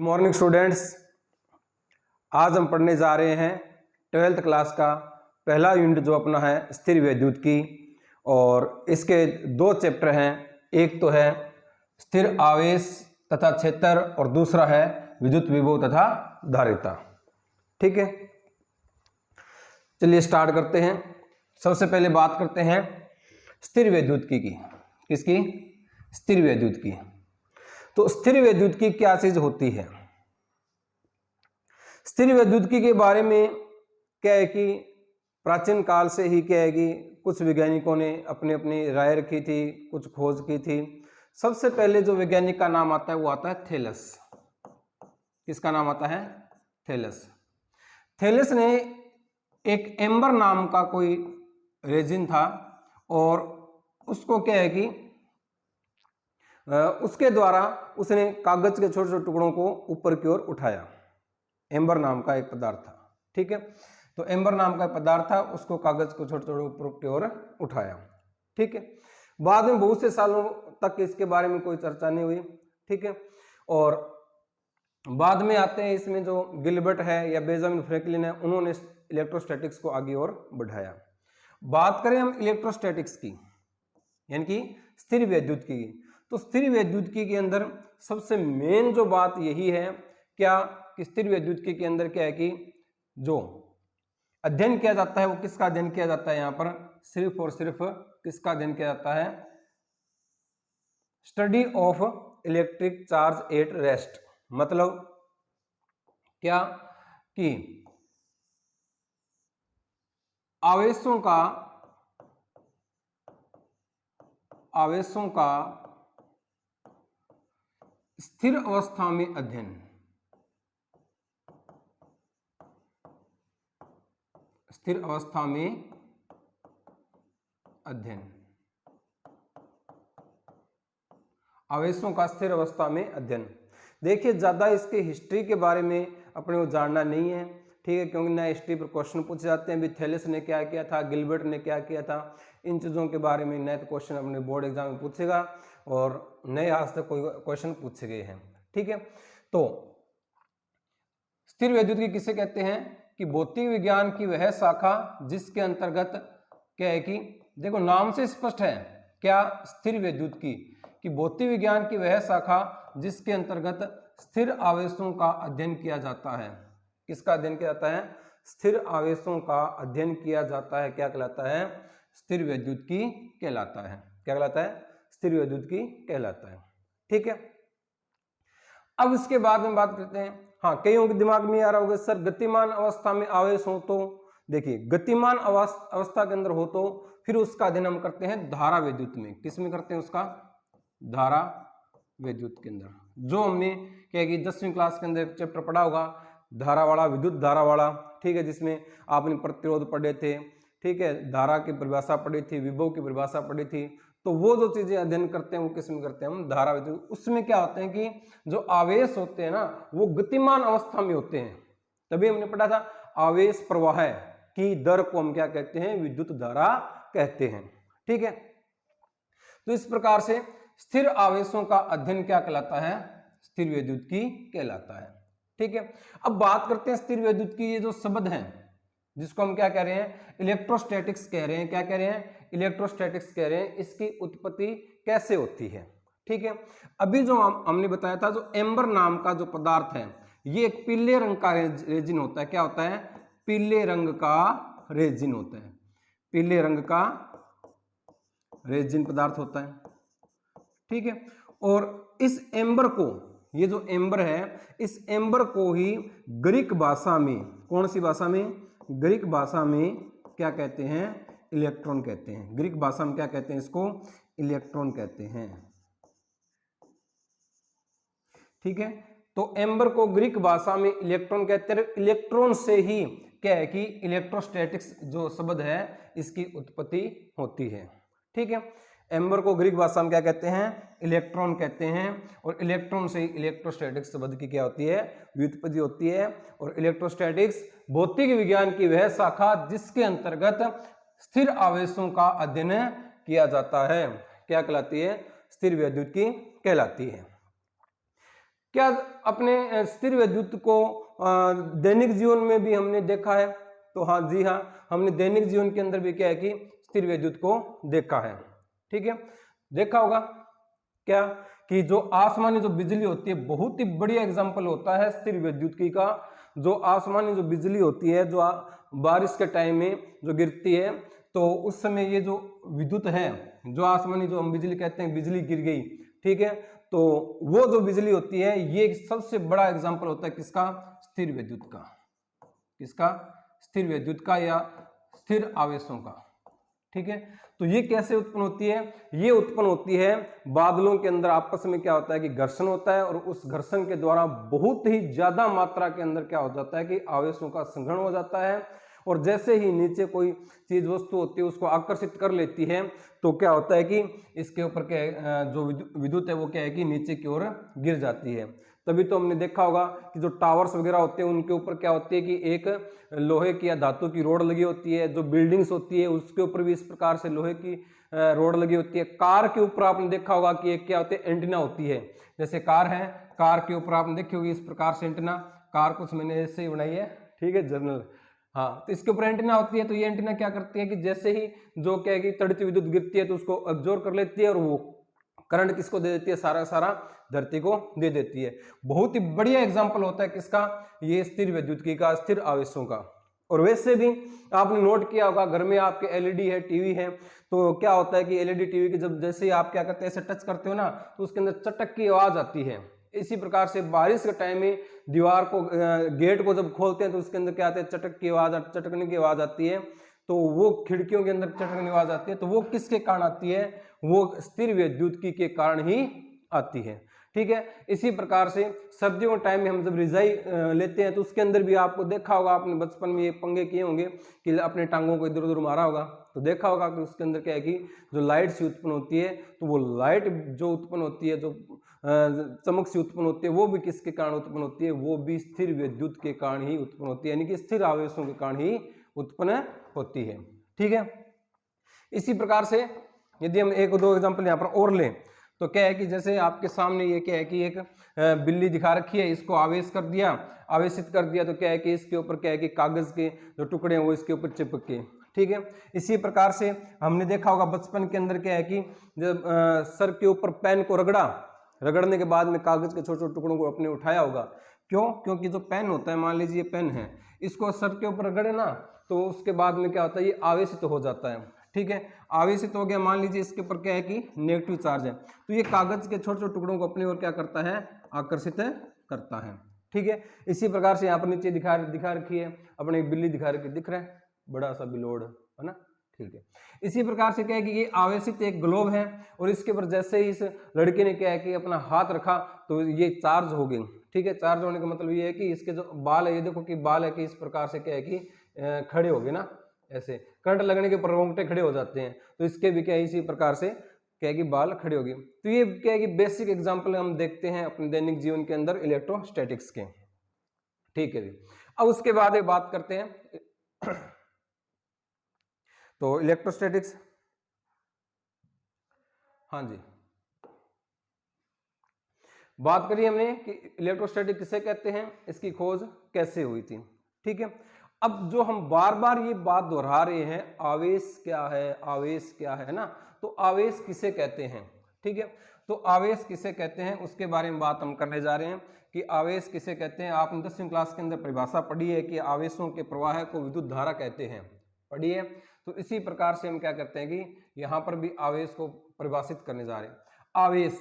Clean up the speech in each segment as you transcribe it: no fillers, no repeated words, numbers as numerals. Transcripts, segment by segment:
Morning students, आज हम पढ़ने जा रहे हैं 12th क्लास का पहला यूनिट जो अपना है स्थिर वैद्युत की। और इसके दो चैप्टर हैं, एक तो है स्थिर आवेश तथा क्षेत्र और दूसरा है विद्युत विभव तथा धारिता। ठीक है, चलिए स्टार्ट करते हैं। सबसे पहले बात करते हैं स्थिर वैद्युत की। किसकी? स्थिर वैद्युत की। तो स्थिर वैद्युत की क्या चीज होती है? स्थिर वैद्युत की के बारे में क्या है कि प्राचीन काल से ही क्या है कि कुछ वैज्ञानिकों ने अपनी अपनी राय रखी थी, कुछ खोज की थी। सबसे पहले जो वैज्ञानिक का नाम आता है वो आता है थेलस। किसका नाम आता है? थेलस। थेलस ने एक एम्बर नाम का कोई रेजिन था और उसको क्या है कि उसके द्वारा उसने कागज के छोटे छोटे टुकड़ों को ऊपर की ओर उठाया। एम्बर नाम का एक पदार्थ था। ठीक है, तो एम्बर नाम का पदार्थ था, उसको कागज को छोटे छोटे ऊपर की ओर उठाया। ठीक है, बाद में बहुत से सालों तक इसके बारे में कोई चर्चा नहीं हुई। ठीक है, और बाद में आते हैं इसमें जो गिलबर्ट है या बेंजामिन फ्रैंकलिन है, उन्होंने इलेक्ट्रोस्टैटिक्स को आगे और बढ़ाया। बात करें हम इलेक्ट्रोस्टैटिक्स की, यानी कि स्थिर वैद्युत की, तो स्थिर वैद्युत की के अंदर सबसे मेन जो बात यही है क्या कि स्थिर वैद्युत की के अंदर क्या है कि जो अध्ययन किया जाता है वो किसका अध्ययन किया जाता है? यहां पर सिर्फ और सिर्फ किसका अध्ययन किया जाता है? Study of electric charge at rest. मतलब क्या कि आवेशों का स्थिर अवस्था में अध्ययन। स्थिर अवस्था में अध्ययन, आवेशों का स्थिर अवस्था में अध्ययन। देखिए, ज्यादा इसके हिस्ट्री के बारे में अपने को जानना नहीं है। ठीक है, क्योंकि नए हिस्ट्री पर क्वेश्चन पूछे जाते हैं। अभी थेलेस ने क्या किया था, गिलबर्ट ने क्या किया था, इन चीजों के बारे में नए क्वेश्चन अपने बोर्ड एग्जाम में पूछेगा और नए आज तक कोई क्वेश्चन पूछे गए हैं। ठीक है, तो स्थिर वैद्युत की किसे कहते हैं कि भौतिक विज्ञान की वह शाखा जिसके अंतर्गत क्या है कि देखो नाम से स्पष्ट है क्या स्थिर वैद्युत की कि भौतिक विज्ञान की वह शाखा जिसके अंतर्गत स्थिर आवेशों का अध्ययन किया जाता है। किसका अध्ययन किया जाता है? स्थिर आवेशों का अध्ययन किया जाता है। क्या कहलाता है? स्थिर वैद्युत की कहलाता है। क्या कहलाता है? स्थिर वैद्युत की कहलाता है। ठीक है, अब इसके बाद में बात करते हैं। हाँ, कईयों के दिमाग में आ रहा होगा सर गतिमान अवस्था में आवेश हो तो, देखिए गतिमान अवस्था के अंदर हो तो फिर उसका अध्ययन हम करते हैं धारा वैद्युत में। किस में करते हैं उसका? धारा वैद्युत के अंदर। जो हमने क्या कि 10वीं क्लास के अंदर चैप्टर पढ़ा होगा धारा वाला, विद्युत धारा वाला। ठीक है, जिसमें आपने प्रतिरोध पढ़े थे, ठीक है, धारा की परिभाषा पढ़ी थी, विभव की परिभाषा पढ़ी थी। तो वो जो चीजें अध्ययन करते हैं वो किस में करते हैं? हम धारा वैद्युत। उसमें क्या होते हैं कि जो आवेश होते हैं ना वो गतिमान अवस्था में होते हैं। तभी हमने पढ़ा था आवेश प्रवाह की दर को हम क्या कहते हैं? विद्युत धारा कहते हैं। ठीक है, तो इस प्रकार से स्थिर आवेशों का अध्ययन क्या कहलाता है? स्थिर वैद्युत की कहलाता है। ठीक है, अब बात करते हैं स्थिर वैद्युत की। ये जो शब्द है जिसको हम क्या कह रहे हैं? इलेक्ट्रोस्टैटिक्स कह रहे हैं। क्या कह रहे हैं? इलेक्ट्रोस्टैटिक्स कह रहे हैं। इसकी उत्पत्ति कैसे होती है? ठीक है, अभी जो हमने बताया था जो एम्बर नाम का जो पदार्थ है ये एक पीले रंग का रेजिन होता है। क्या होता है? पीले रंग का रेजिन होता है। पीले रंग का रेजिन पदार्थ होता है। ठीक है, और इस एम्बर को, ये जो एम्बर है इस एम्बर को ही ग्रीक भाषा में, कौन सी भाषा में? ग्रीक भाषा में क्या कहते हैं? इलेक्ट्रॉन कहते हैं। ग्रीक भाषा में क्या कहते हैं? इसको इलेक्ट्रॉन कहते हैं। ठीक है, तो एम्बर को ग्रीक भाषा में इलेक्ट्रॉन कहते हैं। इलेक्ट्रॉन से ही क्या है कि इलेक्ट्रोस्टैटिक्स जो शब्द है इसकी उत्पत्ति होती है। ठीक है, एम्बर को ग्रीक भाषा में क्या कहते हैं? इलेक्ट्रॉन कहते हैं, और इलेक्ट्रॉन से इलेक्ट्रोस्टैटिक्स शब्द की क्या होती है? व्युत्पत्ति होती है। और इलेक्ट्रोस्टैटिक्स भौतिक विज्ञान की वह शाखा जिसके अंतर्गत स्थिर आवेशों का अध्ययन किया जाता है। क्या कहलाती है? स्थिर वैद्युत की कहलाती है। क्या अपने स्थिर विद्युत को दैनिक जीवन में भी हमने देखा है? तो हाँ जी हाँ, हमने दैनिक जीवन के अंदर भी क्या है कि स्थिर विद्युत को देखा है। ठीक है, देखा होगा क्या कि जो आसमानी जो बिजली होती है, बहुत ही बढ़िया एग्जांपल होता है स्थिर विद्युत का। जो आसमानी जो बिजली होती है, जो बारिश के टाइम में जो गिरती है, तो उस समय ये जो विद्युत है, जो आसमानी जो हम बिजली कहते हैं, बिजली गिर गई, ठीक है, तो वो जो बिजली होती है, ये सबसे बड़ा एग्जांपल होता है किसका? स्थिर विद्युत का। किसका? स्थिर विद्युत का या स्थिर आवेशों का। ठीक है, तो ये कैसे उत्पन्न होती है? ये उत्पन्न होती है बादलों के अंदर आपस में क्या होता है कि घर्षण होता है, और उस घर्षण के द्वारा बहुत ही ज्यादा मात्रा के अंदर क्या हो जाता है कि आवेशों का संघनन हो जाता है, और जैसे ही नीचे कोई चीज वस्तु होती है उसको आकर्षित कर लेती है, तो क्या होता है कि इसके ऊपर क्या जो विद्युत है वो क्या है कि नीचे की ओर गिर जाती है। तभी तो हमने देखा होगा कि जो टावर्स वगैरह होते हैं उनके ऊपर क्या होती है कि एक लोहे की या धातु की रोड लगी होती है। जो बिल्डिंग्स होती है उसके ऊपर भी इस प्रकार से लोहे की रोड लगी होती है। कार के ऊपर आपने देखा होगा कि एक क्या होती है, एंटीना होती है। जैसे कार है, कार के ऊपर आपने देखी होगी इस प्रकार से एंटीना। कार कुछ मैंने ऐसे ही बनाई है, ठीक है, जर्नल। हाँ, तो इसके ऊपर एंटीना होती है। तो ये एंटीना क्या करती है कि जैसे ही जो क्या है कि तड़ती विद्युत गिरती है तो उसको अब्जॉर्ब कर लेती है, और वो करंट किसको दे देती है? सारा धरती को दे देती है। बहुत ही बढ़िया एग्जांपल होता है किसका? ये स्थिर विद्युत का, स्थिर आवेशों का। और वैसे भी आपने नोट किया होगा, घर में आपके एलईडी है, टीवी है, तो क्या होता है कि एलईडी टीवी के जब जैसे ही आप क्या करते हैं, ऐसे टच करते हो ना, तो उसके अंदर चटक की आवाज आती है। इसी प्रकार से बारिश के टाइम में दीवार को, गेट को जब खोलते हैं तो उसके अंदर क्या आते हैं? चटक की आवाज, चटकने की आवाज आती है। तो वो खिड़कियों के अंदर चटकने की आवाज आती है, तो वो किसके कारण आती है? वो स्थिर विद्युत के कारण ही आती है। ठीक है, इसी प्रकार से सर्दियों के टाइम में हम जब रिजाई लेते हैं तो उसके अंदर भी आपको देखा होगा, आपने बचपन में ये पंगे किए होंगे कि अपने टांगों को इधर उधर मारा होगा, तो देखा होगा कि उसके अंदर क्या है कि जो लाइट सी उत्पन्न होती है, तो वो लाइट जो उत्पन्न होती है, जो चमक सी उत्पन्न होती है, वो भी किसके कारण उत्पन्न होती है? वो भी स्थिर विद्युत के कारण ही उत्पन्न होती है, यानी कि स्थिर आवेशों के कारण ही उत्पन्न होती है। ठीक है, इसी प्रकार से यदि हम एक दो एग्जांपल यहाँ पर और लें तो क्या है कि जैसे आपके सामने ये क्या है कि एक बिल्ली दिखा रखी है, इसको आवेश कर दिया, आवेशित कर दिया, तो क्या है कि इसके ऊपर क्या है कि कागज के जो टुकड़े हैं वो इसके ऊपर चिपक के, ठीक है। इसी प्रकार से हमने देखा होगा बचपन के अंदर क्या है कि जब सर के ऊपर पेन को रगड़ने के बाद में कागज के छोटे छोटे टुकड़ों को अपने उठाया होगा। क्यों? क्योंकि जो पेन होता है, मान लीजिए पेन है, इसको सर के ऊपर रगड़े ना, तो उसके बाद में क्या होता है, ये आवेशित हो जाता है। ठीक है, आवेशित हो गया, मान लीजिए इसके ऊपर क्या है कि नेगेटिव चार्ज है, तो ये कागज के छोटे छोटे टुकड़ों को अपनी ओर क्या करता है? आकर्षित करता है। ठीक है, इसी प्रकार से यहाँ पर नीचे दिखा रखी है, अपने एक बिल्ली दिखा रखी, दिख रहा है, बड़ा सा बिलोड है ना। ठीक है, इसी प्रकार से क्या है कि ये आवेशित एक ग्लोब है, और इसके ऊपर जैसे ही इस लड़के ने क्या है कि अपना हाथ रखा तो ये चार्ज हो गई। ठीक है, चार्ज होने का मतलब ये है कि इसके जो बाल है, ये देखो कि बाल है कि इस प्रकार से क्या है कि खड़े हो गए ना, ऐसे करंट लगने के ऊपर रोंगटे खड़े हो जाते हैं, तो इसके भी क्या है इसी प्रकार से क्या है कि बाल खड़े हो गए। तो ये क्या है कि बेसिक एग्जांपल हम देखते हैं अपने दैनिक जीवन के अंदर इलेक्ट्रोस्टैटिक्स के। ठीक है जी, अब उसके बाद एक बात करते हैं तो इलेक्ट्रोस्टैटिक्स, हाँ जी, बात करी हमने कि इलेक्ट्रोस्टैटिक किसे कहते हैं, इसकी खोज कैसे हुई थी। ठीक है, अब जो हम बार बार ये बात दोहरा रहे हैं, आवेश क्या है, आवेश क्या है ना, तो आवेश किसे कहते हैं। ठीक है, तो आवेश किसे कहते हैं उसके बारे में बात हम करने जा रहे हैं कि आवेश किसे कहते हैं। आपने 10वीं क्लास के अंदर परिभाषा पढ़ी है कि आवेशों के प्रवाह को विद्युत धारा कहते हैं, पढ़ी है। तो इसी प्रकार से हम क्या करते हैं कि यहां पर भी आवेश को परिभाषित करने जा रहे हैं। आवेश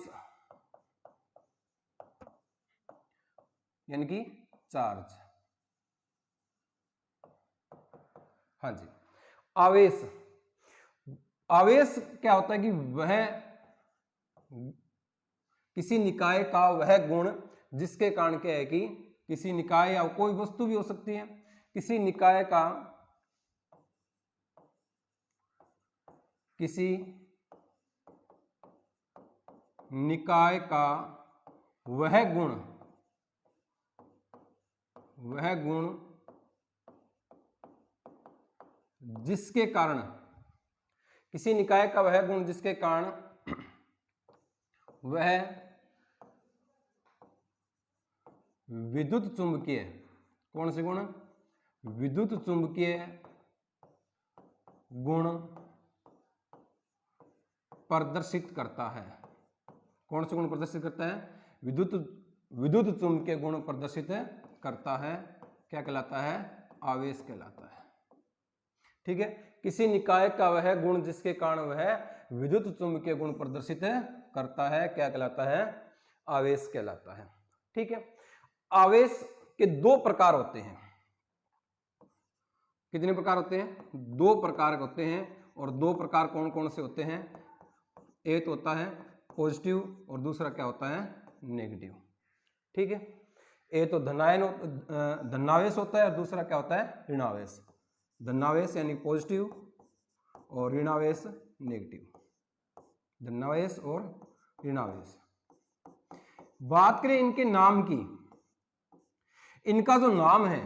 यानी कि चार्ज, हाँ जी। आवेश, आवेश क्या होता है कि वह किसी निकाय का वह गुण जिसके कारण क्या है कि किसी निकाय या कोई वस्तु भी हो सकती है, किसी निकाय का वह गुण जिसके कारण, किसी निकाय का वह गुण जिसके कारण वह विद्युत चुंबकीय, कौन से गुण? विद्युत चुंबकीय गुण प्रदर्शित करता है। कौन से गुण प्रदर्शित करता है? विद्युत चुंबकीय गुण प्रदर्शित करता है। क्या कहलाता है? आवेश कहलाता है। ठीक है, किसी निकाय का वह गुण जिसके कारण वह विद्युत चुंबकीय गुण प्रदर्शित करता है, क्या कहलाता है? आवेश कहलाता है। ठीक है, आवेश के दो प्रकार होते हैं। कितने प्रकार होते हैं? दो प्रकार होते हैं। और दो प्रकार कौन कौन से होते हैं? एक होता है पॉजिटिव और दूसरा क्या होता है? नेगेटिव। ठीक है, एक तो धनावेश होता है और दूसरा क्या होता है? ऋणावेश। धनावेश यानी पॉजिटिव और ऋणावेश नेगेटिव। धनावेश और ऋणावेश। बात करें इनके नाम की, इनका जो नाम है,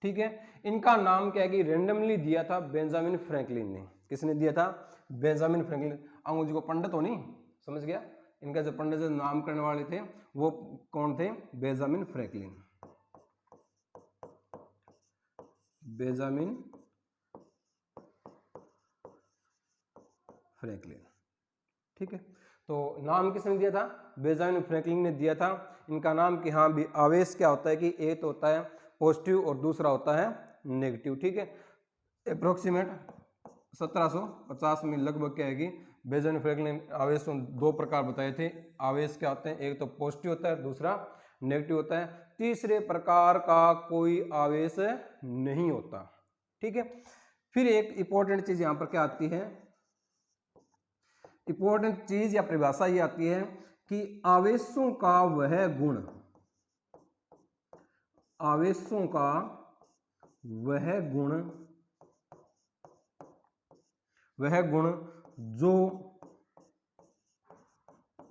ठीक है, इनका नाम क्या है कि रेंडमली दिया था बेंजामिन फ्रैंकलिन ने। किसने दिया था? Benjamin Franklin. अंग्रेजी को पंडित हो नहीं समझ गया, इनका जो पंडित जो नाम करने वाले थे वो कौन थे? Benjamin Franklin. Benjamin Franklin. ठीक है, तो नाम किसने दिया था? बेंजामिन फ्रैंकलिन ने दिया था। इनका नाम कि हाँ भी आवेश क्या होता है कि एक तो होता है पॉजिटिव और दूसरा होता है नेगेटिव। ठीक है, अप्रोक्सीमेट 1750 में लगभग क्या है कि बेंजामिन फ्रैंकलिन ने आवेश दो प्रकार बताए थे। आवेश क्या होते हैं? एक तो पॉजिटिव होता है, दूसरा नेगेटिव होता है। तीसरे प्रकार का कोई आवेश नहीं होता। ठीक है, फिर एक इंपॉर्टेंट चीज यहां पर क्या आती है? इंपॉर्टेंट चीज या परिभाषा ये आती है कि आवेशों का वह गुण, आवेशों का वह गुण जो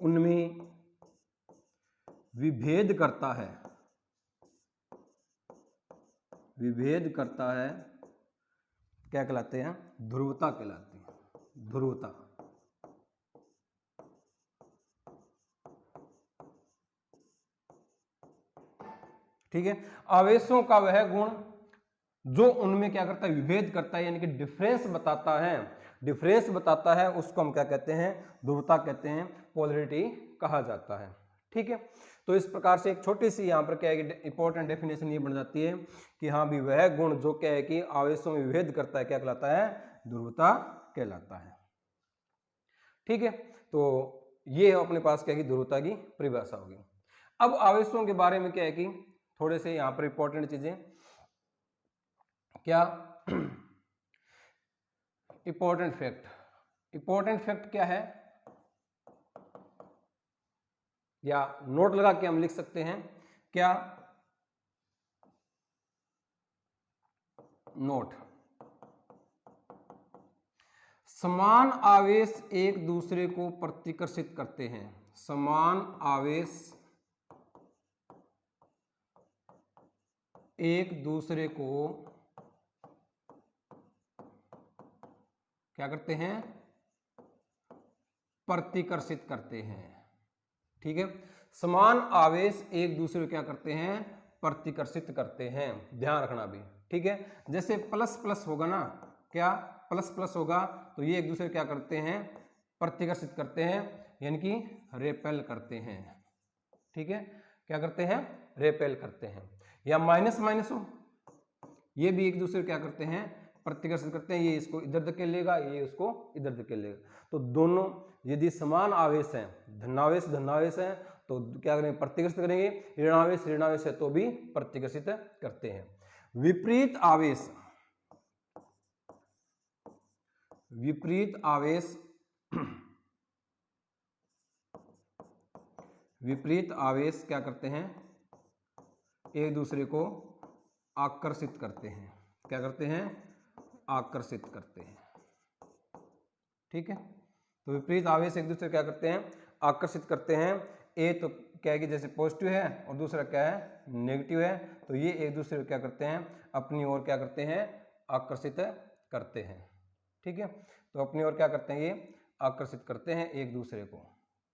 उनमें विभेद करता है, क्या कहलाते हैं? ध्रुवता कहलाती है। ध्रुवता। ठीक है, आवेशों का वह गुण जो उनमें क्या करता है? विभेद करता है, यानी कि डिफरेंस बताता है। डिफरेंस बताता है उसको हम क्या कहते हैं? ध्रुवता कहते हैं, पोलरिटी कहा जाता है। ठीक है, तो इस प्रकार से एक छोटी सी यहाँ पर क्या है कि इंपॉर्टेंट डेफिनेशन ये बन जाती है कि हाँ भी वह गुण जो क्या है कि आवेशों में विभेद करता है, क्या कहलाता है? ध्रुवता कहलाता है। ठीक है, तो ये अपने पास क्या है कि ध्रुवता की परिभाषा होगी। अब आवेशों के बारे में क्या है कि थोड़े से यहाँ पर इंपॉर्टेंट चीजें क्या इंपॉर्टेंट फैक्ट क्या है या नोट लगा के हम लिख सकते हैं क्या? नोट, समान आवेश एक दूसरे को प्रतिकर्षित करते हैं। समान आवेश एक दूसरे को क्या करते हैं? प्रतिकर्षित करते हैं। ठीक है, समान आवेश एक दूसरे को क्या करते हैं? प्रतिकर्षित करते हैं। ध्यान रखना भी। ठीक है, जैसे प्लस प्लस होगा ना, क्या प्लस प्लस होगा तो ये एक दूसरे क्या करते हैं? प्रतिकर्षित करते हैं, यानी कि रेपेल करते हैं। ठीक है, क्या करते हैं? रेपेल करते हैं। या माइनस माइनस हो, ये भी एक दूसरे क्या करते हैं? प्रतिकर्षित करते हैं। ये इसको इधर धकेलेगा, ये उसको इधर धकेलेगा। तो दोनों यदि समान आवेश है, धनावेश धनावेश है, तो क्या करेंगे? प्रतिकर्षित करेंगे। ऋणावेश ऋणावेश है तो भी प्रतिकर्षित करते हैं। विपरीत आवेश, विपरीत आवेश विपरीत आवेश क्या करते हैं? एक दूसरे को आकर्षित करते हैं। क्या करते हैं? आकर्षित करते हैं। ठीक है, तो विपरीत आवेश एक दूसरे क्या करते हैं? आकर्षित करते हैं। एक तो क्या है कि जैसे पॉजिटिव है और दूसरा क्या है? नेगेटिव है, तो ये एक दूसरे को क्या करते हैं? अपनी ओर क्या करते हैं? आकर्षित करते हैं। ठीक है, तो अपनी ओर क्या करते हैं? ये आकर्षित करते हैं एक दूसरे को।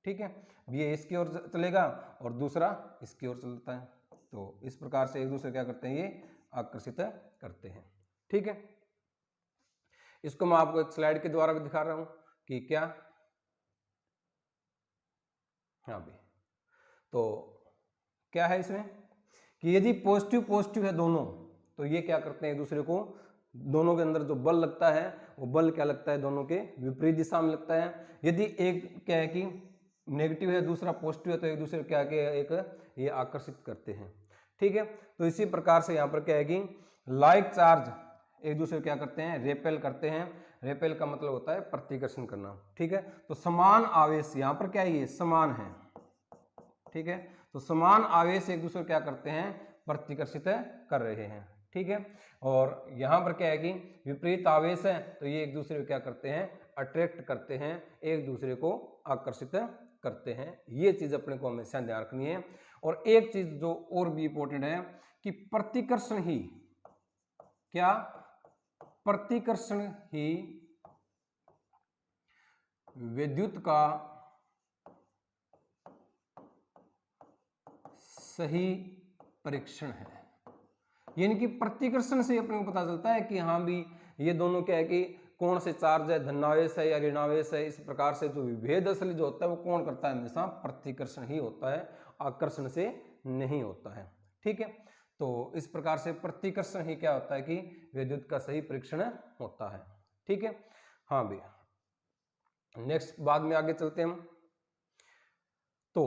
ठीक है, ये इसकी ओर चलेगा और दूसरा इसकी ओर चलता है। तो इस प्रकार से एक दूसरे क्या करते हैं, ये आकर्षित करते हैं। ठीक है, इसको मैं आपको एक स्लाइड के द्वारा भी दिखा रहा हूं कि क्या, हाँ भी, तो क्या है इसमें कि यदि पॉजिटिव पॉजिटिव है दोनों, तो ये क्या करते हैं एक दूसरे को, दोनों के अंदर जो बल लगता है वो बल क्या लगता है, दोनों के विपरीत दिशा में लगता है। यदि एक क्या है कि नेगेटिव है, दूसरा पॉजिटिव है, तो एक दूसरे क्या के एक ये आकर्षित करते हैं। ठीक है, तो इसी प्रकार से यहाँ पर क्या है कि लाइक चार्ज एक दूसरे क्या करते हैं, रेपेल करते हैं। रेपेल का मतलब होता है प्रतिकर्षण करना। ठीक है, तो समान आवेश यहाँ पर क्या है, ये समान है। ठीक है, तो समान आवेश एक दूसरे क्या करते हैं, प्रतिकर्षित कर रहे हैं। ठीक है, और यहां पर क्या है कि विपरीत आवेश है, तो ये एक दूसरे को क्या करते हैं, अट्रैक्ट करते हैं, एक दूसरे को आकर्षित करते हैं। ये चीज अपने को हमेशा ध्यान रखनी है। और एक चीज जो और भी इंपॉर्टेंट है कि प्रतिकर्षण ही क्या, प्रतिकर्षण ही विद्युत का सही परीक्षण है। यानी कि प्रतिकर्षण से अपने को पता चलता है कि हाँ भी ये दोनों क्या है कि कौन से चार्ज है, धनावेश है या ऋणावेश है। इस प्रकार से जो विभेद असली जो होता है वो कौन करता है, हमेशा प्रतिकर्षण ही होता है, आकर्षण से नहीं होता है। ठीक है, तो इस प्रकार से प्रतिकर्षण ही क्या होता है कि विद्युत का सही परीक्षण होता है। ठीक है, हाँ भैया, नेक्स्ट बाद में आगे चलते हैं हम। तो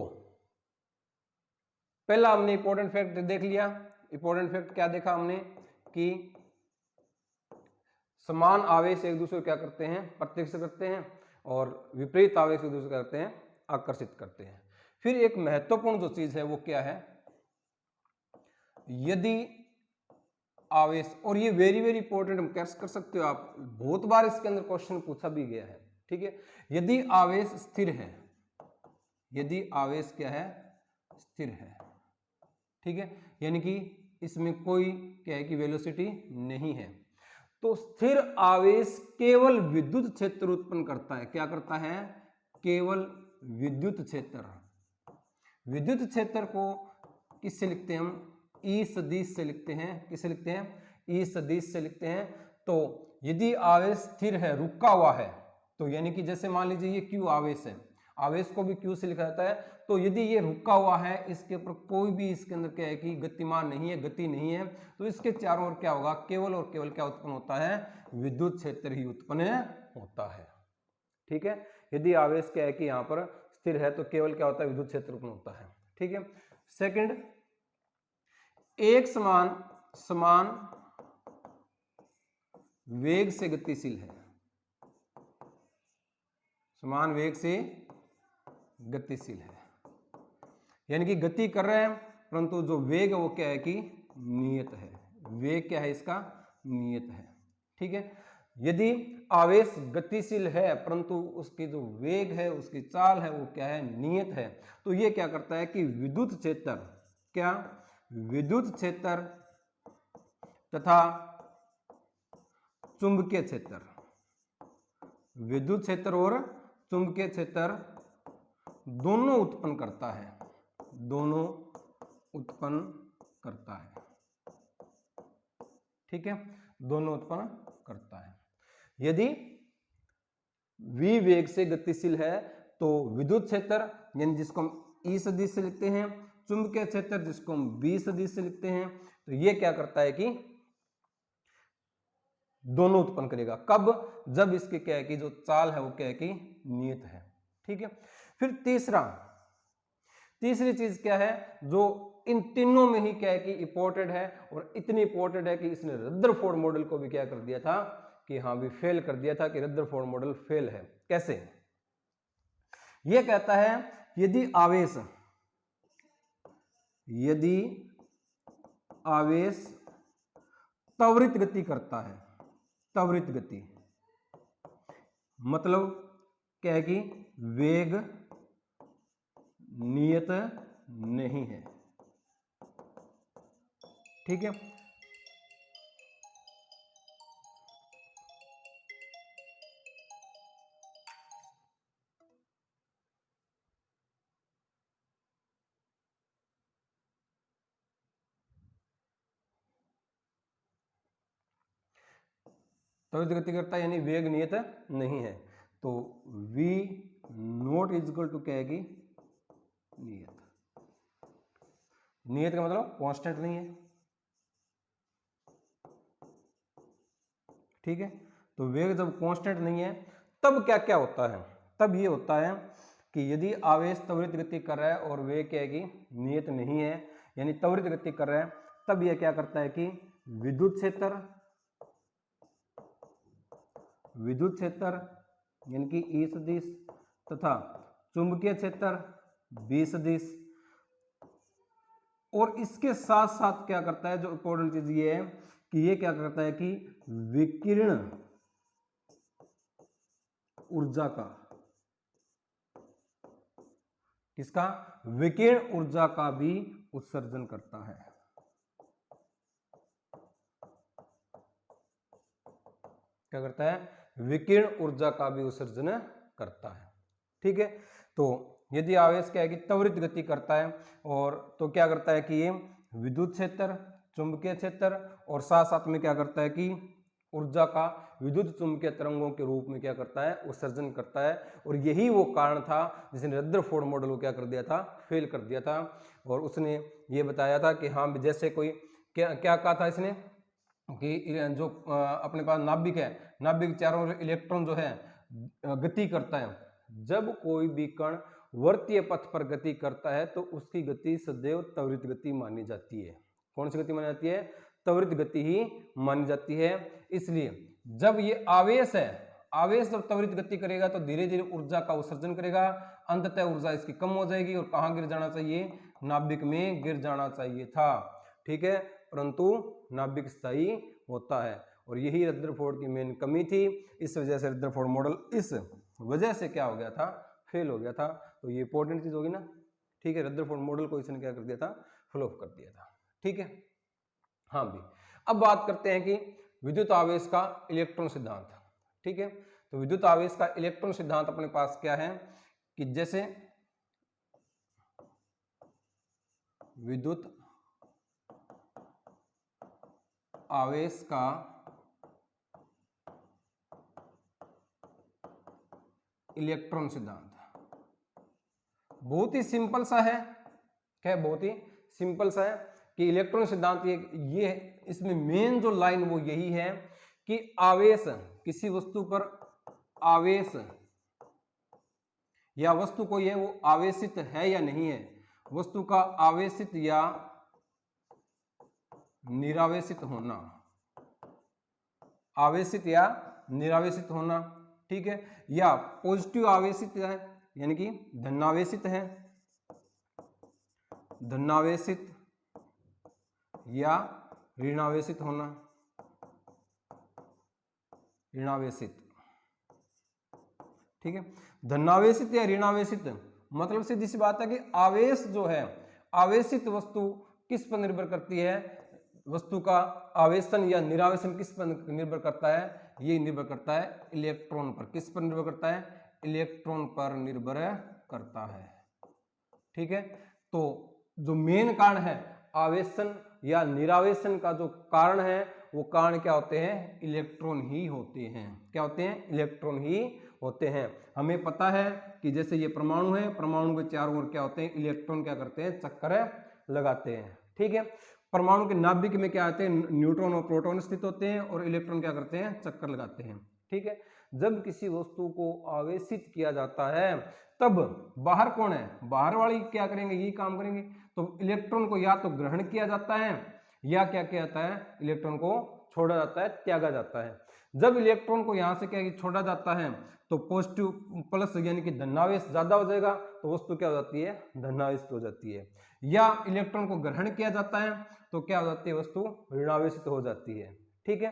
पहला हमने इंपॉर्टेंट फैक्ट देख लिया। इंपॉर्टेंट फैक्ट क्या देखा हमने कि समान आवेश एक दूसरे को क्या करते हैं, प्रतिकर्षित करते हैं, और विपरीत आवेश एक दूसरे को करते हैं, आकर्षित करते हैं। फिर एक महत्वपूर्ण जो चीज है वो क्या है, यदि आवेश, और ये वेरी वेरी इंपॉर्टेंट हम कैसे कर सकते हो आप, बहुत बार इसके अंदर क्वेश्चन पूछा भी गया है। ठीक है, यदि आवेश स्थिर है, यदि आवेश क्या है, स्थिर है। ठीक है, यानी कि इसमें कोई क्या है कि वेलोसिटी नहीं है, तो स्थिर आवेश केवल विद्युत क्षेत्र उत्पन्न करता है। क्या करता है, केवल विद्युत क्षेत्र। विद्युत क्षेत्र को किससे लिखते हैं हम, ई सदिश से लिखते हैं। किससे लिखते हैं, ई सदिश से लिखते हैं। तो यदि आवेश स्थिर है, रुका हुआ है, तो यानी कि जैसे मान लीजिए ये क्यू आवेश है, आवेश को भी क्यू से लिखा जाता है। तो यदि ये रुका हुआ है, इसके ऊपर कोई भी इसके अंदर क्या है कि गतिमान नहीं है, गति नहीं है, तो इसके चारों ओर क्या होगा, केवल और केवल क्या उत्पन्न होता है, विद्युत क्षेत्र ही उत्पन्न होता है। ठीक है, यदि आवेश क्या है कि यहाँ पर स्थिर है, तो केवल क्या होता है, विद्युत क्षेत्र उत्पन्न होता है। ठीक है, सेकंड, एक समान वेग से गतिशील है, समान वेग से गतिशील है, यानी कि गति कर रहे हैं, परंतु जो वेग है वो क्या है कि नियत है। वेग क्या है इसका, नियत है। ठीक है, यदि आवेश गतिशील है परंतु उसकी जो वेग है, उसकी चाल है, वो क्या है, नियत है, तो ये क्या करता है कि विद्युत क्षेत्र, क्या, विद्युत क्षेत्र तथा चुंबकीय क्षेत्र, विद्युत क्षेत्र और चुंबकीय क्षेत्र दोनों उत्पन्न करता है, दोनों उत्पन्न करता है। ठीक है, दोनों उत्पन्न करता है। यदि v वेग से गतिशील है, तो विद्युत क्षेत्र यानी जिसको हम E सदिश से लिखते हैं, चुंबकीय क्षेत्र जिसको हम B सदिश से लिखते हैं, तो ये क्या करता है कि दोनों उत्पन्न करेगा। कब, जब इसके क्या है कि जो चाल है वो क्या है कि नियत है। ठीक है, फिर तीसरी चीज क्या है जो इन तीनों में ही क्या है कि इंपॉर्टेंट है, और इतनी इंपॉर्टेंट है कि इसने रदरफोर्ड मॉडल को भी क्या कर दिया था कि हाँ भी फेल कर दिया था, कि रदरफोर्ड मॉडल फेल है। कैसे, यह कहता है यदि आवेश त्वरित गति करता है, त्वरित गति मतलब क्या है कि वेग नियत नहीं है। ठीक है, त्वरित गति करता है यानी वेग नियत नहीं है, तो v not is equal to क्या है कि नियत। नियत का मतलब कांस्टेंट नहीं है, ठीक है। तो वेग जब कांस्टेंट नहीं है तब क्या क्या होता है, तब ये होता है कि यदि आवेश त्वरित गति कर रहा है और वेग क्या है कि नियत नहीं है यानी त्वरित गति कर रहा है, तब यह क्या करता है कि विद्युत क्षेत्र यानी कि E सदिश तथा चुंबकीय क्षेत्र B सदिश, और इसके साथ साथ क्या करता है, जो इंपॉर्टेंट चीज ये है कि ये क्या करता है कि विकिरण ऊर्जा का, किसका, विकिरण ऊर्जा का भी उत्सर्जन करता है। क्या करता है, विकिरण ऊर्जा का भी उत्सर्जन करता है, ठीक है। तो यदि आवेश क्या है कि त्वरित गति करता है और तो क्या करता है कि ये विद्युत क्षेत्र, चुंबकीय क्षेत्र और साथ साथ में क्या करता है कि ऊर्जा का विद्युत चुंबकीय तरंगों के रूप में क्या करता है, उत्सर्जन करता है। और यही वो कारण था जिसने रदरफोर्ड मॉडल को क्या कर दिया था, फेल कर दिया था। और उसने ये बताया था कि हाँ जैसे कोई क्या क्या कहा था इसने कि जो अपने पास नाभिक है, नाभिक के चारों ओर इलेक्ट्रॉन जो है गति करता है, जब कोई भी कण वर्तीय पथ पर गति करता है तो उसकी गति सदैव त्वरित गति मानी जाती है। कौन सी गति मानी जाती है, त्वरित गति ही मानी जाती है। इसलिए जब ये आवेश है, आवेश जब त्वरित गति करेगा तो धीरे धीरे ऊर्जा का उत्सर्जन करेगा, अंततः ऊर्जा इसकी कम हो जाएगी और कहाँ गिर जाना चाहिए, नाभिक में गिर जाना चाहिए था, ठीक है। परंतु नाभिक स्थायी होता है और यही रदरफोर्ड की मेन कमी थी। इस वजह से रदरफोर्ड मॉडल इस वजह से क्या हो गया था, फेल हो गया था। तो ये इंपॉर्टेंट चीज होगी ना, ठीक है। रदरफोर्ड मॉडल को इसने क्या कर दिया था, फ्लॉप कर दिया था, ठीक है। हाँ भी, अब बात करते हैं कि विद्युत आवेश का इलेक्ट्रॉन सिद्धांत, ठीक है। तो विद्युत आवेश का इलेक्ट्रॉन सिद्धांत अपने पास क्या है कि जैसे विद्युत आवेश का इलेक्ट्रॉन सिद्धांत बहुत ही सिंपल सा है, क्या बहुत ही सिंपल सा है कि इलेक्ट्रॉन सिद्धांत ये इसमें मेन जो लाइन वो यही है कि आवेश, किसी वस्तु पर आवेश या वस्तु कोई है वो आवेशित है या नहीं है, वस्तु का आवेशित या निरावेशित होना, आवेशित या निरावेशित होना, ठीक है। या पॉजिटिव आवेशित है यानी कि धनावेशित है, धनावेशित या ऋणावेशित होना, ऋणावेशित, ठीक है। धनावेशित या ऋणावेशित मतलब सीधी सी बात है कि आवेश जो है, आवेशित वस्तु किस पर निर्भर करती है, वस्तु का आवेशन या निरावेशन किस पर निर्भर करता है, ये निर्भर करता है इलेक्ट्रॉन पर। किस पर निर्भर करता है, इलेक्ट्रॉन पर निर्भर करता है, ठीक है। तो जो मेन कारण है आवेशन या निरावेशन का, जो कारण है वो कारण क्या होते हैं, इलेक्ट्रॉन ही होते हैं। क्या होते हैं, इलेक्ट्रॉन ही होते हैं। हमें पता है कि जैसे ये परमाणु है, परमाणु के चारों ओर क्या होते हैं, इलेक्ट्रॉन क्या करते हैं, चक्कर लगाते हैं, ठीक है। परमाणु के नाभिक में क्या आते हैं, न्यूट्रॉन और प्रोटॉन स्थित होते हैं और इलेक्ट्रॉन क्या करते हैं, चक्कर लगाते हैं, ठीक है। जब किसी वस्तु को आवेशित किया जाता है तब बाहर कौन है, बाहर वाली क्या करेंगे, यही काम करेंगे। तो इलेक्ट्रॉन को या तो ग्रहण किया जाता है या क्या किया जाता है, इलेक्ट्रॉन को छोड़ा जाता है, त्यागा जाता है। जब इलेक्ट्रॉन को यहां से क्या छोड़ा जाता है तो पॉजिटिव प्लस यानी कि धनावेश ज्यादा हो जाएगा, तो वस्तु क्या हो जाती है, धनावेशित हो जाती है। या इलेक्ट्रॉन को ग्रहण किया जाता है तो क्या हो जाती है, वस्तु ऋणावेशित हो जाती है, ठीक है।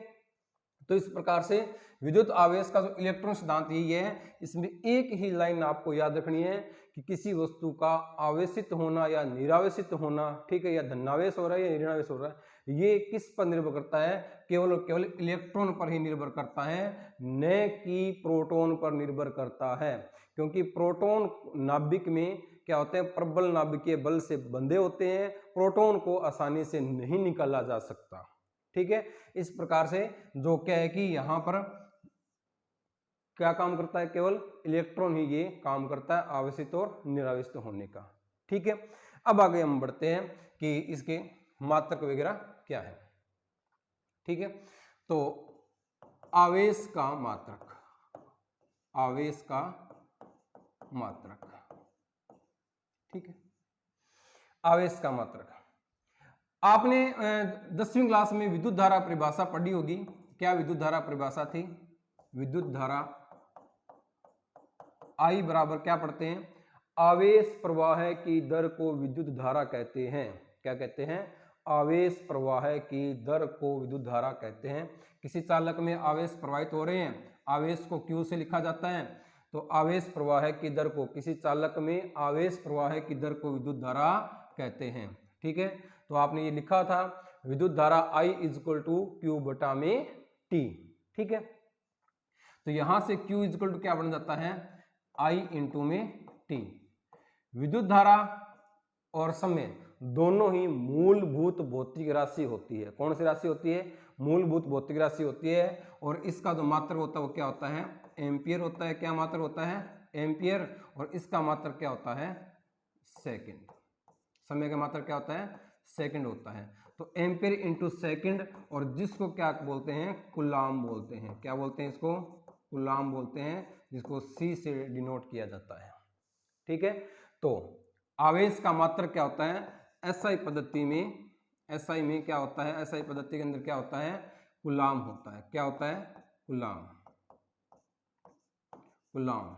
तो इस प्रकार से विद्युत आवेश का जो इलेक्ट्रॉन सिद्धांत यही है। इसमें एक ही लाइन आपको याद रखनी है कि किसी वस्तु का आवेशित होना या निरावेशित होना, ठीक है, या धनावेश हो रहा है या ऋणावेश हो रहा है, ये किस पर निर्भर करता है, केवल और केवल इलेक्ट्रॉन पर ही निर्भर करता है, न कि प्रोटॉन पर निर्भर करता है। क्योंकि प्रोटॉन नाभिक में क्या होते हैं, प्रबल नाभिकीय बल से बंधे होते हैं, प्रोटॉन को आसानी से नहीं निकाला जा सकता, ठीक है। इस प्रकार से जो क्या है कि यहाँ पर क्या काम करता है, केवल इलेक्ट्रॉन ही ये काम करता है आवेशित और निरावेशित होने का। ठीक है, अब आगे हम बढ़ते हैं कि इसके मात्रक वगैरह क्या है। ठीक है, तो आवेश का मात्रक, आवेश का मात्रक, ठीक है, आवेश का मात्रक। आपने 10वीं क्लास में विद्युत धारा परिभाषा पढ़ी होगी। क्या विद्युत धारा परिभाषा थी? विद्युत धारा I बराबर क्या पढ़ते हैं, आवेश प्रवाह की दर को विद्युत धारा कहते हैं। क्या कहते हैं? आवेश प्रवाह की दर को विद्युत धारा कहते हैं। किसी चालक में आवेश प्रवाहित हो रहे हैं, आवेश को Q से लिखा जाता है, तो आवेश प्रवाह की दर को, किसी चालक में आवेश प्रवाह की दर को विद्युत धारा कहते हैं। ठीक है, तो आपने ये लिखा था विद्युत धारा I इक्वल टू Q बटा में T। ठीक है, तो यहां से Q इक्वल टू क्या बन जाता है, I इंटू में T। विद्युत धारा और समय दोनों ही मूलभूत भौतिक राशि होती है। कौन सी राशि होती है? मूलभूत भौतिक राशि होती है। और इसका जो मात्रक होता है वो क्या होता है, एम्पियर होता है। क्या मात्रक होता है? एम्पियर। और इसका मात्रक क्या होता है, सेकंड। समय का मात्रक क्या होता है, सेकंड होता है। तो एम्पियर इंटू सेकंड, और जिसको क्या बोलते हैं, कूलाम बोलते हैं। क्या बोलते हैं इसको? कूलाम बोलते हैं, जिसको C से डिनोट किया जाता है। ठीक है, तो आवेश का मात्रक क्या होता है, SI पद्धति में, SI में क्या होता है, SI पद्धति के अंदर क्या होता है, कूलाम होता है। क्या होता है? Coulomb, coulomb.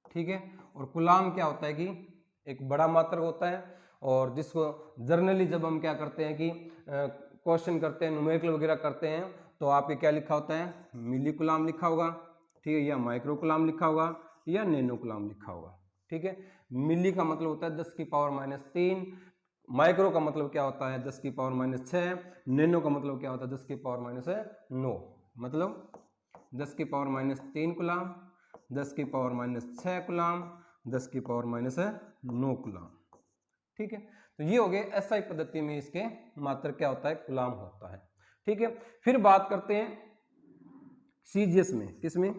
ठीक है, और कूलाम क्या होता है कि एक बड़ा मात्रक होता है, और जिसको जर्नली जब हम क्या करते हैं कि क्वेश्चन करते हैं, न्यूमेरिकल वगैरह करते हैं, तो आपके क्या लिखा होता है, मिली कूलाम लिखा होगा। ठीक है, या माइक्रो कूलाम लिखा होगा, या नैनो कूलाम लिखा होगा। ठीक है, मिली का मतलब होता है 10 की पावर -3, माइक्रो का मतलब क्या होता है 10 की पावर -6, नैनो का मतलब क्या होता है 10 की पावर -9, मतलब 10 की पावर -3 कूलाम, 10 की पावर -6 कूलाम, 10 की पावर -9 कूलाम। ठीक है, तो ये हो गए SI पद्धति में इसके मात्रक क्या होता है, कूलाम होता है। ठीक है, फिर बात करते हैं CGS में। किसमें?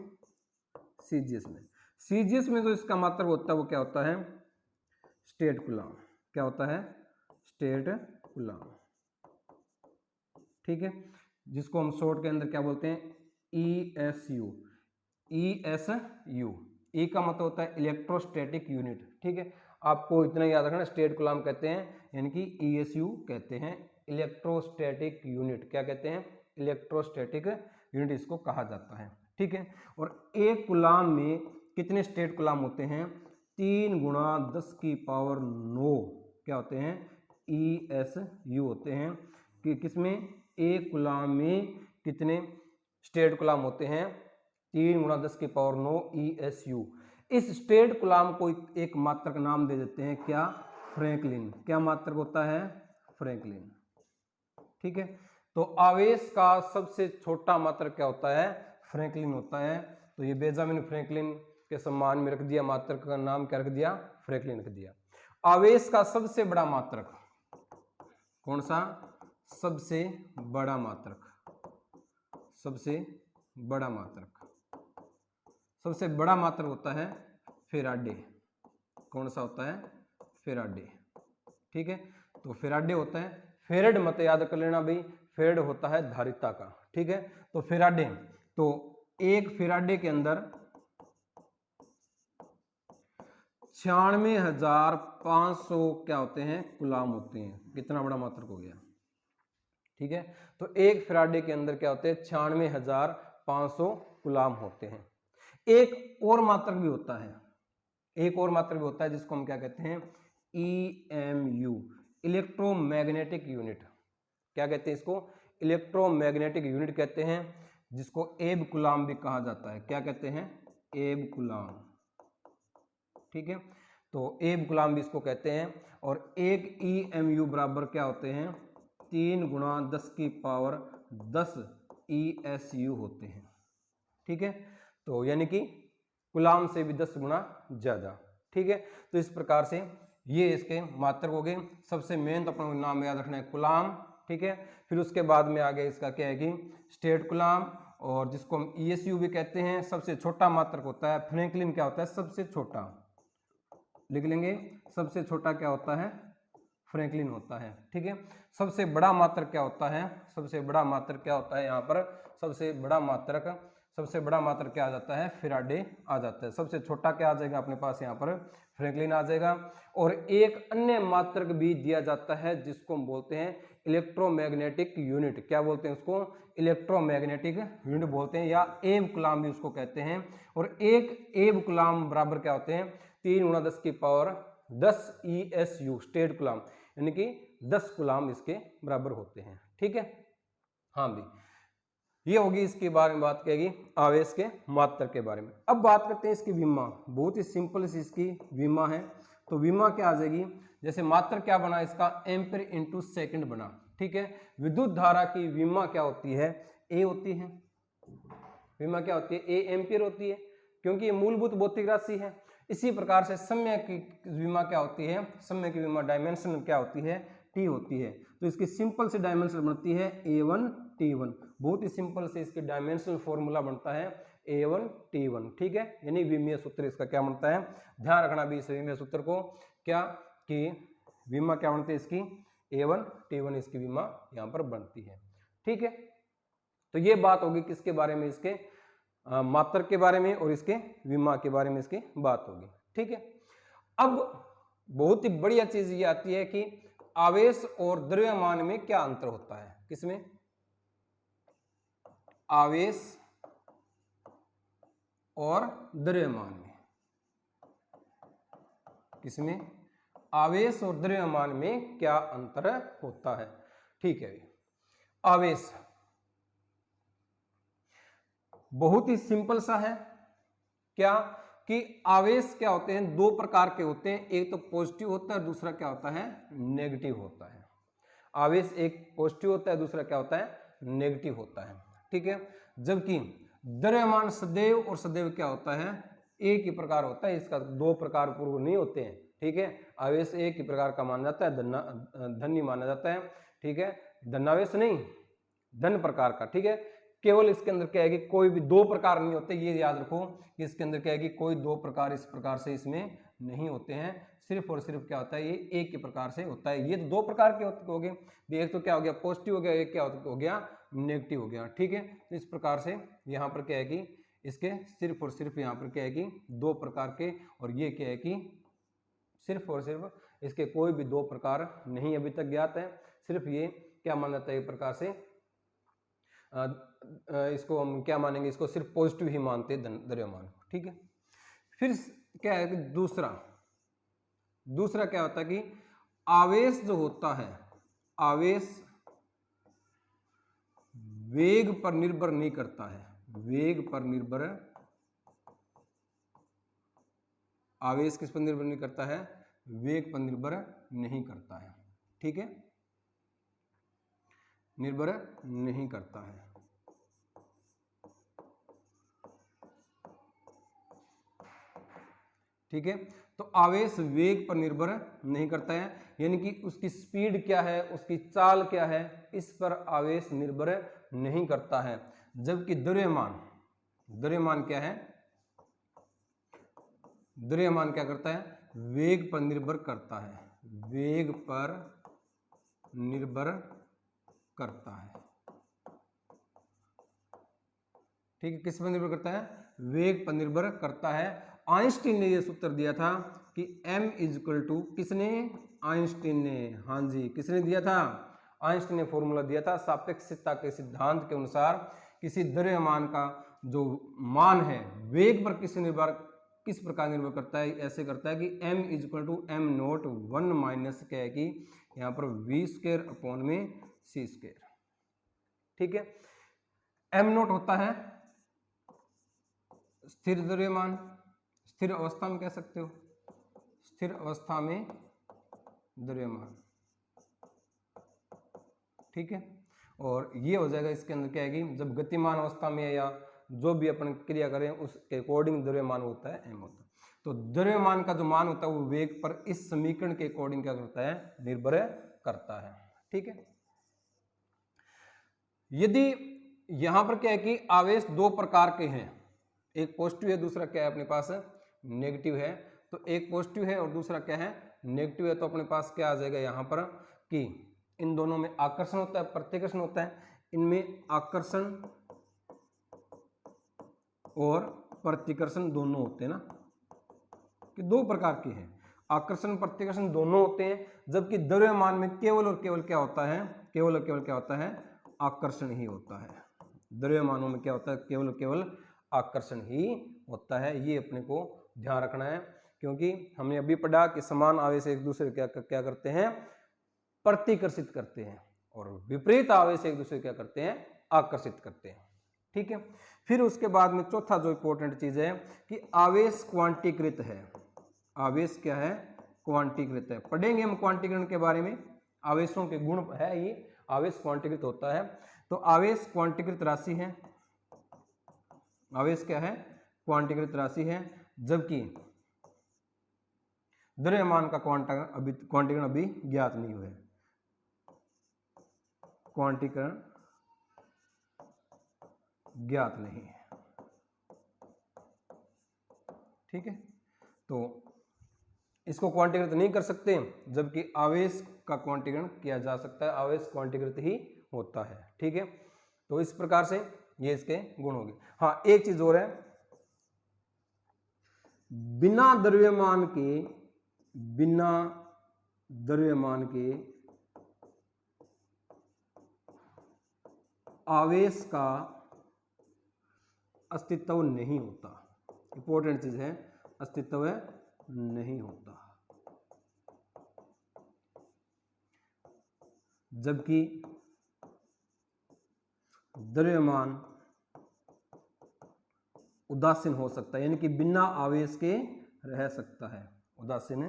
CGS में। CGS में जो इसका मात्रक होता है वो क्या होता है, स्टेट कूलाम। क्या होता है? State coulomb. ठीक है, जिसको हम शॉर्ट के अंदर क्या बोलते हैं, ESU। ESU, E का मतलब होता है इलेक्ट्रोस्टैटिक यूनिट। ठीक है, आपको इतना याद रखना, स्टेट कूलाम कहते हैं, यानी कि ESU कहते हैं, इलेक्ट्रोस्टैटिक यूनिट। क्या कहते हैं? इलेक्ट्रोस्टैटिक यूनिट इसको कहा जाता है। ठीक है, और एक कूलाम में कितने स्टेट कूलाम होते हैं, 3 × 10 की पावर 9 क्या होते हैं, ESU होते हैं। कि किसमें? एक कूलाम में कितने स्टेट कूलाम होते हैं, 3 × 10 की पावर 9 ESU। इस स्टेट कूलाम को एक मात्रक नाम दे देते हैं, क्या? फ्रैंकलिन। क्या मात्रक होता है? फ्रैंकलिन। ठीक है, तो आवेश का सबसे छोटा मात्रक क्या होता है, फ्रैंकलिन होता है। तो ये बेंजामिन फ्रैंकलिन के सम्मान में रख दिया, मात्रक का नाम क्या रख दिया, फ्रैंकलिन रख दिया। आवेश का सबसे बड़ा मात्रक कौन सा? सबसे बड़ा मात्रक, सबसे बड़ा मात्रक, सबसे बड़ा मात्रक होता है फेराडे। कौन सा होता है? फेराडे। ठीक है, तो फेराडे होता है, फेरेड मत याद कर लेना भाई, फेरेड होता है धारिता का। ठीक है, तो फेराडे, तो एक फेराडे के अंदर 96,500 क्या होते हैं, कूलाम होते हैं। कितना बड़ा मात्रक हो गया। ठीक है, तो एक फेराडे के अंदर क्या होते हैं, 96,500 कूलाम होते हैं। एक और मात्रक भी होता है, एक और मात्रक भी होता है, जिसको हम क्या कहते हैं, EMU, इलेक्ट्रोमैग्नेटिक यूनिट। क्या कहते हैं इसको? इलेक्ट्रोमैग्नेटिक यूनिट कहते हैं, जिसको एब कूलाम भी कहा जाता है। क्या कहते हैं? एब कूलाम। ठीक है, तो एब कूलाम भी इसको कहते हैं। और एक EMU बराबर क्या होते हैं, 3 × 10 की पावर 10 ESU होते हैं। ठीक है, तो यानी कि कूलाम से भी 10 गुना ज्यादा। ठीक है, तो इस प्रकार से ये इसके मात्रक हो गए। सबसे मेन तो अपना नाम याद रखना है, कूलाम, ठीक है। फिर उसके बाद में आगे इसका क्या है कि स्टेट कूलाम, और जिसको हम ESU भी कहते हैं, सबसे छोटा मात्रक होता है। फ्रैंकलिन क्या होता है, सबसे छोटा, लिख लेंगे, सबसे छोटा क्या होता है, फ्रैंकलिन होता है, ठीक है। सबसे बड़ा मात्रक क्या होता है, सबसे बड़ा मात्रक क्या होता है, यहाँ पर सबसे बड़ा मात्रक क्या आ जाता है, फेराडे आ जाता है। सबसे छोटा क्या आ जाएगा अपने पास, यहाँ पर फ्रैंकलिन आ जाएगा। और एक अन्य मात्रक भी दिया जाता है जिसको हम बोलते हैं इलेक्ट्रोमैग्नेटिक यूनिट। क्या बोलते हैं उसको, इलेक्ट्रोमैग्नेटिक यूनिट बोलते हैं, या एव कूलाम भी उसको कहते हैं। और एक एव कूलाम बराबर क्या होते हैं, 3 × 10 ESU स्टेट कूलाम, यानी कि 10 कूलाम इसके बराबर होते हैं, ठीक है। हाँ भी, ये होगी इसके बारे में बात करेगी आवेश के मात्रक के बारे में। अब बात करते हैं इसकी विमा। बहुत ही सिंपल सी इसकी विमा है। तो विमा क्या आ जाएगी, जैसे मात्रक क्या बना इसका, एम्पीयर इंटू सेकंड बना, ठीक है। विद्युत धारा की विमा क्या होती है, ए होती है। विमा क्या होती है, ए एम्पीयर होती है, क्योंकि ये मूलभूत भौतिक राशि है। इसी प्रकार से समय की विमा क्या होती है, समय की विमा डायमेंशन क्या होती है, टी होती है। तो इसकी सिंपल से डायमेंशन बनती है A1 T1। बहुत ही सिंपल से इसकी डायमेंशनल फॉर्मूला बनता है A1 T1, ठीक है। यानी विमीय सूत्र इसका क्या बनता है, ध्यान रखना भी इस विमीय सूत्र को, क्या कि विमा क्या बनती है इसकी, A1 T1 इसकी विमा यहाँ पर बनती है, ठीक है। तो ये बात होगी किसके बारे में, इसके मात्रक के बारे में, और इसके विमा के बारे में इसकी बात होगी, ठीक है। अब बहुत ही बढ़िया चीज ये आती है कि आवेश और द्रव्यमान में क्या अंतर होता है, किसमें, आवेश और द्रव्यमान में, किसमें, आवेश और द्रव्यमान में क्या अंतर होता है, ठीक है। आवेश बहुत ही सिंपल सा है, क्या कि आवेश क्या होते हैं, 2 प्रकार के होते हैं, एक तो पॉजिटिव होता है, दूसरा क्या होता है, नेगेटिव होता है। आवेश एक पॉजिटिव होता है, दूसरा क्या होता है, नेगेटिव होता है, ठीक है। जबकि द्रव्यमान सदैव और सदैव क्या होता है, एक ही प्रकार होता है, इसका 2 प्रकार पूर्व नहीं होते हैं, ठीक है। आवेश एक ही प्रकार का माना जाता है, धन्य माना जाता है, ठीक है। धनावेश नहीं, धन प्रकार का, ठीक है। केवल इसके अंदर क्या है कि कोई भी 2 प्रकार नहीं होते, ये याद रखो कि इसके अंदर क्या है कि कोई 2 प्रकार इस प्रकार से इसमें नहीं होते हैं, सिर्फ और सिर्फ क्या होता है, ये एक ही प्रकार से होता है। ये तो 2 प्रकार के हो गए, एक तो क्या हो गया पॉजिटिव हो गया, एक क्या हो गया नेगेटिव हो गया, ठीक है। तो इस प्रकार से यहाँ पर क्या है कि इसके सिर्फ और सिर्फ यहाँ पर क्या है कि 2 प्रकार के, और ये क्या है कि सिर्फ और सिर्फ इसके कोई भी 2 प्रकार नहीं अभी तक ज्ञात है। सिर्फ ये क्या माना जाता है, एक प्रकार से इसको हम क्या मानेंगे, इसको सिर्फ पॉजिटिव ही मानते हैं द्रव्यमान, ठीक है। फिर क्या है कि दूसरा क्या होता है कि आवेश जो होता है, आवेश वेग पर निर्भर नहीं करता है, वेग पर निर्भर, आवेश किस पर निर्भर नहीं करता है, वेग पर निर्भर नहीं करता है, ठीक है, निर्भर नहीं करता है। ठीक है, तो आवेश वेग पर निर्भर नहीं करता है, यानी कि उसकी स्पीड क्या है, उसकी चाल क्या है, इस पर आवेश निर्भर नहीं करता है। जबकि द्रव्यमान क्या है, द्रव्यमान क्या करता है, वेग पर निर्भर करता है, वेग पर निर्भर करता है, ठीक है। किस पर निर्भर करता है, वेग पर निर्भर करता है। आइंस्टीन ने यह सूत्र दिया था कि m इक्वल टू, किसने, आइंस्टीन ने, हाँ जी, किसने दिया था, आइंस्टीन ने फॉर्मूला दिया था, सापेक्षता के सिद्धांत के अनुसार किसी द्रव्यमान का जो मान है वेग पर किस प्रकार निर्भर करता है, ऐसे करता है कि m equal to m naught 1 minus क्या है कि यहाँ पर v² अपॉन में c², ठीक है। m नोट होता है स्थिर द्रव्यमान, स्थिर अवस्था में कह सकते हो, स्थिर अवस्था में द्रव्यमान, ठीक है। और ये हो जाएगा इसके अंदर क्या है कि जब गतिमान अवस्था में या जो भी अपन क्रिया करें उसके अकॉर्डिंग द्रव्यमान होता है m होता है। तो द्रव्यमान का जो मान होता है वो वेग पर इस समीकरण के अकॉर्डिंग क्या करता है, निर्भर करता है, ठीक है। यदि यहां पर क्या है कि आवेश दो प्रकार के हैं, एक पॉजिटिव है, दूसरा क्या है अपने पास नेगेटिव है। तो एक पॉजिटिव है और दूसरा क्या है नेगेटिव है। तो अपने पास क्या आ जाएगा यहाँ पर कि इन दोनों में आकर्षण होता है, प्रतिकर्षण होता है। इनमें आकर्षण और प्रतिकर्षण दोनों होते हैं ना, कि दो प्रकार के हैं, आकर्षण प्रतिकर्षण दोनों होते हैं। जबकि द्रव्यमान में केवल और केवल क्या होता है, केवल और केवल क्या होता है, आकर्षण ही होता है। द्रव्यमानों में क्या होता है, केवल और केवल आकर्षण ही होता है। ये अपने को ध्यान रखना है, क्योंकि हमने अभी पढ़ा कि समान आवेश एक दूसरे क्या करते हैं, प्रतिकर्षित करते हैं, और विपरीत आवेश एक दूसरे क्या करते हैं, आकर्षित करते हैं। ठीक है। फिर उसके बाद में चौथा जो इंपॉर्टेंट चीज है कि आवेश क्वांटीकृत है। आवेश क्या है, क्वांटीकृत है। पढ़ेंगे हम क्वांटीकरण के बारे में, आवेशों के गुण है ये, आवेश क्वांटीकृत होता है। तो आवेश क्वांटीकृत राशि है, आवेश क्या है, क्वांटीकृत राशि है। जबकि द्रव्यमान का क्वांटीकरण अभी ज्ञात नहीं हुआ है। क्वांटीकरण ज्ञात नहीं है। ठीक है। तो इसको क्वांटीकृत नहीं कर सकते, जबकि आवेश का क्वांटीकरण किया जा सकता है, आवेश क्वांटीकृत ही होता है। ठीक है। तो इस प्रकार से ये इसके गुण होंगे। हाँ, एक चीज और है, बिना द्रव्यमान के आवेश का अस्तित्व नहीं होता। इंपॉर्टेंट चीज है, अस्तित्व नहीं होता। जबकि द्रव्यमान उदासीन हो सकता है, यानी कि बिना आवेश के रह सकता है, उदासीन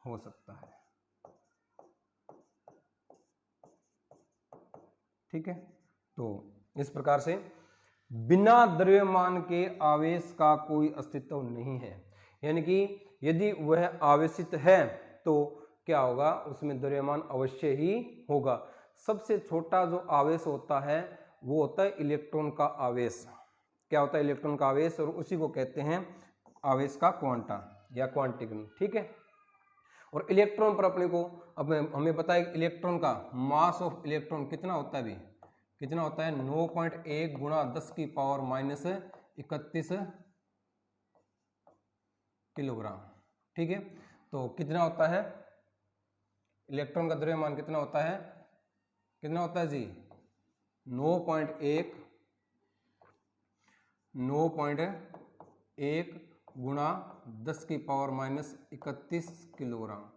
हो सकता है। ठीक है। तो इस प्रकार से बिना द्रव्यमान के आवेश का कोई अस्तित्व नहीं है, यानी कि यदि वह आवेशित है तो क्या होगा, उसमें द्रव्यमान अवश्य ही होगा। सबसे छोटा जो आवेश होता है वो होता है इलेक्ट्रॉन का आवेश। क्या होता है, इलेक्ट्रॉन का आवेश, और उसी को कहते हैं आवेश का क्वांटा या क्वांटीकरण। ठीक है। और इलेक्ट्रॉन पर हमें पता है इलेक्ट्रॉन का मास ऑफ इलेक्ट्रॉन कितना होता है, अभी कितना होता है, 9.1 गुणा 10 की पावर माइनस 31 किलोग्राम। ठीक है। तो कितना होता है इलेक्ट्रॉन का द्रव्यमान, कितना होता है, कितना होता है जी, 9.1 गुणा 10 की पावर माइनस 31 किलोग्राम।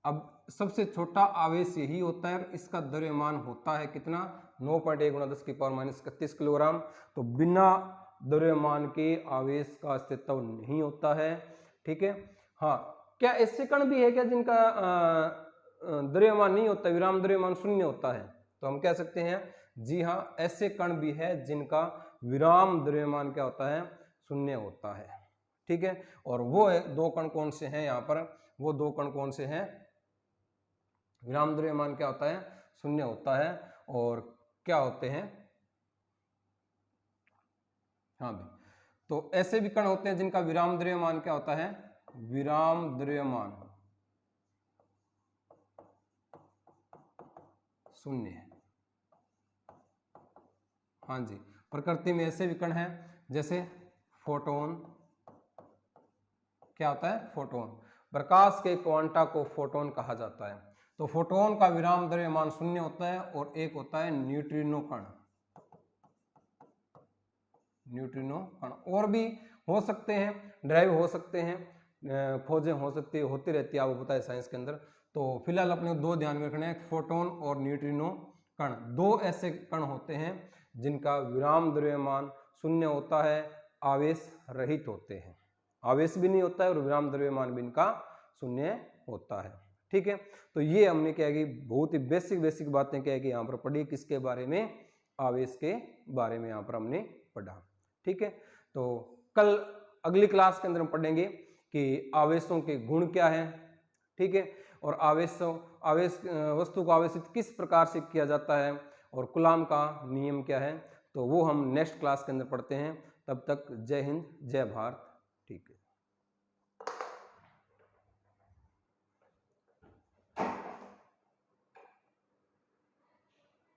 अब सबसे छोटा आवेश यही होता है, इसका द्रव्यमान होता है कितना, 9.1 गुणा 10 की पावर माइनस 31 किलोग्राम। तो बिना द्रव्यमान के आवेश का अस्तित्व नहीं होता है। ठीक है। हाँ, क्या ऐसे कण भी है क्या जिनका द्रव्यमान नहीं होता, विराम द्रव्यमान शून्य होता है? तो हम कह सकते हैं जी हाँ, ऐसे कण भी है जिनका विराम द्रव्यमान क्या होता है, शून्य होता है। ठीक है। और वो दो कण कौन से हैं यहाँ पर, वो दो कण कौन से हैं, विराम द्रव्यमान क्या होता है, शून्य होता है, और क्या होते हैं, हाँ भाई, तो ऐसे भी कण होते हैं जिनका विराम द्रव्यमान क्या होता है, विराम द्रव्यमान शून्य है। हाँ जी, प्रकृति में ऐसे भी कण हैं जैसे फोटोन, क्या होता है, फोटोन, प्रकाश के क्वांटा को फोटोन कहा जाता है। तो फोटोन का विराम द्रव्यमान शून्य होता है, और एक होता है न्यूट्रिनो कण, न्यूट्रिनो कण। और भी हो सकते हैं, ड्राइव हो सकते हैं, खोजें हो सकती है, होती रहती है, आपको पता है साइंस के अंदर। तो फिलहाल अपने दो ध्यान में रखना है, फोटोन और न्यूट्रिनो कण, दो ऐसे कण होते हैं जिनका विराम द्रव्यमान शून्य होता है, आवेश रहित होते हैं, आवेश भी नहीं होता है और विराम द्रव्यमान भी इनका शून्य होता है। ठीक है। तो ये हमने क्या है कि बहुत ही बेसिक बातें क्या है कि यहाँ पर पढ़ी, किसके बारे में, आवेश के बारे में यहाँ पर हमने पढ़ा। ठीक है। तो कल अगली क्लास के अंदर हम पढ़ेंगे कि आवेशों के गुण क्या हैं। ठीक है। और आवेश वस्तु को आवेशित किस प्रकार से किया जाता है, और कूलाम का नियम क्या है, तो वो हम नेक्स्ट क्लास के अंदर पढ़ते हैं। तब तक जय हिंद, जय भारत।